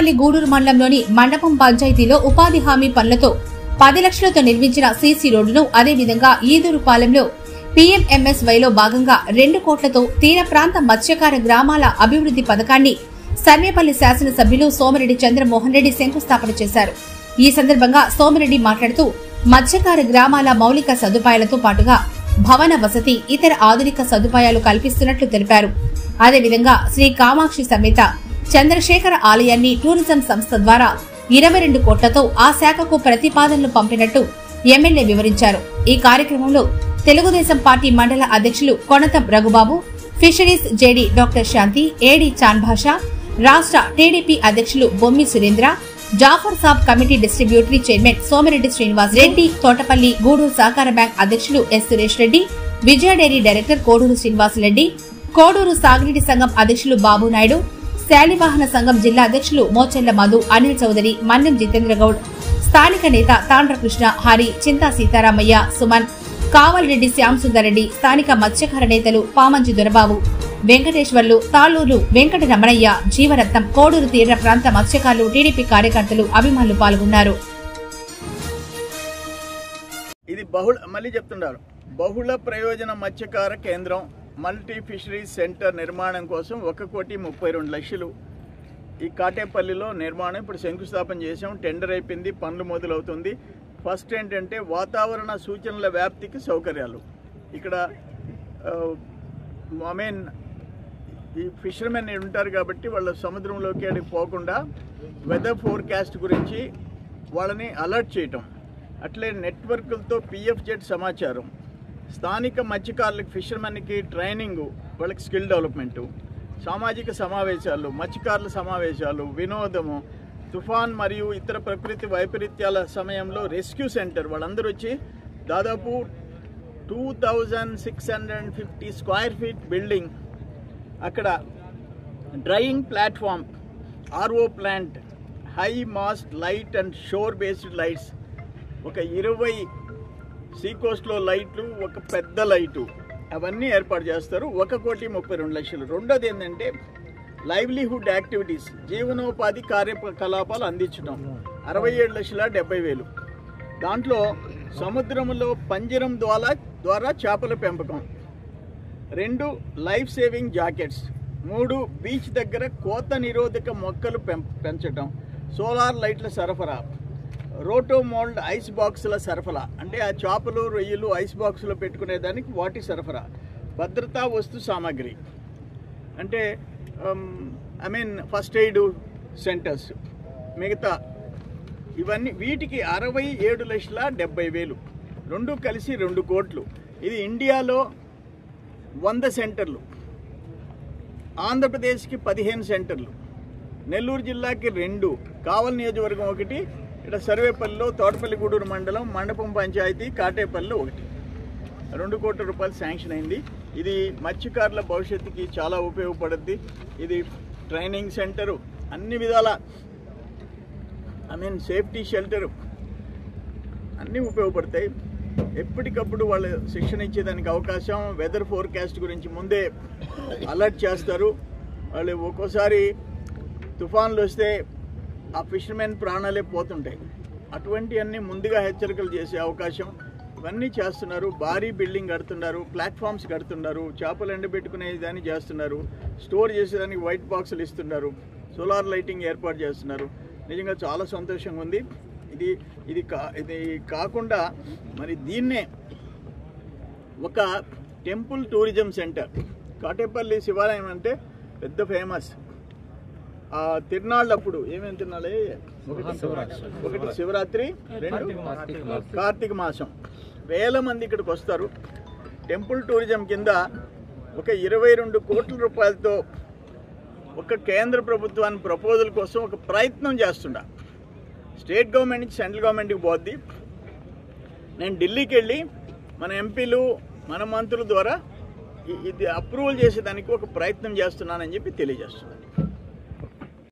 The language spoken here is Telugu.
తోటపల్లి గూడూరు మండలంలోని మండపం పంచాయతీలో ఉపాధి హామీ పనులతో 10 లక్షలతో నిర్మించిన సీసీ రోడ్డును, అదేవిధంగా ఈదూరుపాలెంలో పీఎంఎంఎస్వైలో భాగంగా 2 కోట్లతో తీర ప్రాంత మత్స్యకార గ్రామాల అభివృద్ధి పథకాన్ని సర్వేపల్లి శాసనసభ్యులు సోమిరెడ్డి చంద్రమోహన్ రెడ్డి శంకుస్థాపన చేశారు. ఈ సందర్భంగా సోమిరెడ్డి మాట్లాడుతూ మత్స్యకార గ్రామాల మౌలిక సదుపాయాలతో పాటుగా భవన వసతి, ఇతర ఆధునిక సదుపాయాలు కల్పిస్తున్నట్లు తెలిపారు. అదేవిధంగా శ్రీ కామాక్షి సమేత చంద్రశేఖర ఆలయాన్ని టూరిజం సంస్థ ద్వారా 22 కోట్లతో ఆ శాఖకు ప్రతిపాదనలు పంపినట్టు ఎమ్మెల్యే వివరించారు. ఈ కార్యక్రమంలో తెలుగుదేశం పార్టీ మండల అధ్యక్షులు Konatham Raghubabu, fisheries JD doctor Shanti, AD Chanbasha, రాష్ట్ర టీడీపీ అధ్యక్షులు Bommi Surendra, Jafar Saab committee distributary chairman Somireddy Srinivas Reddy, Thotapalli Gudur సహకార బ్యాంక్ అధ్యక్షులు S Suresh Reddy, Vijaya dairy director Kodur Srinivasareddy, Kodur సాగునీటి సంఘం అధ్యక్షులు బాబు నాయుడు, శాలివాహన సంఘం జిల్లా అధ్యక్షులు మోచెల్ల మధు, అనిల్ చౌదరి, మన్నం జితేంద్ర గౌడ్, స్థానిక నేత తాండ్రకృష్ణ, హరి, చింతా సీతారామయ్య, సుమన్, కావల్రెడ్డి శ్యాంసుందరెడ్డి, స్థానిక మత్స్యకార నేతలు పామంచి దొరబాబు, వెంకటేశ్వర్లు, తాళూరు వెంకట రమణయ్య, జీవరత్నం, కోడూరు తీర ప్రాంత మత్స్యకారులు, టీడీపీ కార్యకర్తలు, అభిమానులు పాల్గొన్నారు. ఇది బహుళ ప్రయోజన మత్స్యకార కేంద్రం, మల్టీ ఫిషరీస్ సెంటర్ నిర్మాణం కోసం 1,32,00,000 ఈ కాటేపల్లిలో నిర్మాణం ఇప్పుడు శంకుస్థాపన చేసాం. టెండర్ అయిపోయింది, పనులు మొదలవుతుంది. ఫస్ట్ ఏంటంటే వాతావరణ సూచనల వ్యాప్తికి సౌకర్యాలు. ఇక్కడ ఈ ఫిషర్మెన్ ఉంటారు కాబట్టి వాళ్ళ సముద్రంలోకి అడిగి పోకుండా వెదర్ ఫోర్కాస్ట్ గురించి వాళ్ళని అలర్ట్ చేయటం, అట్లే నెట్వర్క్లతో పిఎఫ్జెడ్ సమాచారం, స్థానిక మత్స్యకారులకు ఫిషర్మెన్కి ట్రైనింగు, వాళ్ళకి స్కిల్ డెవలప్మెంటు, సామాజిక సమావేశాలు, మత్స్యకారుల సమావేశాలు, వినోదము, తుఫాన్ మరియు ఇతర ప్రకృతి వైపరీత్యాల సమయంలో రెస్క్యూ సెంటర్, వాళ్ళందరూ వచ్చి దాదాపు 2650 స్క్వేర్ ఫీట్ బిల్డింగ్, అక్కడ drying platform, RO plant, high mast light and shore based lights, ఒక 20 సీకోస్ట్లో లైట్లు, ఒక పెద్ద లైటు, అవన్నీ ఏర్పాటు చేస్తారు. 1,32,00,000. రెండోది ఏంటంటే లైవ్లీహుడ్ యాక్టివిటీస్, జీవనోపాధి కార్యకలాపాలు అందించడం, 67,70,000. దాంట్లో సముద్రంలో పంజరం ద్వారా చేపల పెంపకం, 2 లైఫ్ సేవింగ్ జాకెట్స్, 3 బీచ్ దగ్గర కోత నిరోధక మొక్కలు పెంచడం, సోలార్ లైట్ల సరఫరా, రోటోమోల్డ్ ఐస్ బాక్సుల సరఫరా, అంటే ఆ చేపలు రొయ్యలు ఐస్ బాక్సులో పెట్టుకునేదానికి వాటి సరఫరా, భద్రతా వస్తు సామాగ్రి, అంటే ఫస్ట్ ఎయిడ్ సెంటర్స్, మిగతా ఇవన్నీ, వీటికి 67,70,000. రెండు కలిసి 2 కోట్లు. ఇది ఇండియాలో 100 సెంటర్లు, ఆంధ్రప్రదేశ్కి 15 సెంటర్లు, నెల్లూరు జిల్లాకి 2, కావల్ నియోజకవర్గం 1, ఇక్కడ సర్వేపల్లిలో, తోటపల్లి గూడూరు మండలం, మండపం పంచాయతీ, కాటేపల్లిలో 1. 2 కోట్ల రూపాయలు శాంక్షన్ అయింది. ఇది మత్స్యకారుల భవిష్యత్తుకి చాలా ఉపయోగపడుద్ది. ఇది ట్రైనింగ్ సెంటరు, అన్ని విధాల సేఫ్టీ షెల్టరు అన్నీ ఉపయోగపడతాయి. ఎప్పటికప్పుడు వాళ్ళు శిక్షణ ఇచ్చేదానికి అవకాశం, వెదర్ ఫోర్కాస్ట్ గురించి ముందే అలర్ట్ చేస్తారు. వాళ్ళు ఒక్కోసారి తుఫాన్లు వస్తే ఆ ఫిషర్మెన్ ప్రాణాలే పోతుంటాయి. అటువంటి అన్నీ ముందుగా హెచ్చరికలు చేసే అవకాశం, ఇవన్నీ చేస్తున్నారు. భారీ బిల్డింగ్ కడుతున్నారు, ప్లాట్ఫామ్స్ కడుతున్నారు, చేపలు ఎండబెట్టుకునే దాన్ని చేస్తున్నారు, స్టోర్ చేసేదానికి వైట్ బాక్సులు ఇస్తున్నారు, సోలార్ లైటింగ్ ఏర్పాటు చేస్తున్నారు. నిజంగా చాలా సంతోషంగా ఉంది. ఇది కాకుండా మరి దీన్నే ఒక టెంపుల్ టూరిజం సెంటర్, కాటేపల్లి శివాలయం అంటే పెద్ద ఫేమస్. తిరునాళ్ళప్పుడు ఏమేమి తిరునాళ్ళే, ఒకటి శివరాత్రి, 2 కార్తీక మాసం, వేల మంది ఇక్కడికి వస్తారు. టెంపుల్ టూరిజం కింద ఒక 22 కోట్ల రూపాయలతో ఒక కేంద్ర ప్రభుత్వాన్ని ప్రపోజల్ కోసం ఒక ప్రయత్నం చేస్తుండ. స్టేట్ గవర్నమెంట్ నుంచి సెంట్రల్ గవర్నమెంట్కి పోద్ది. నేను ఢిల్లీకి వెళ్ళి మన ఎంపీలు, మన మంత్రుల ద్వారా ఇది అప్రూవల్ చేసేదానికి ఒక ప్రయత్నం చేస్తున్నానని చెప్పి తెలియజేస్తున్నాను.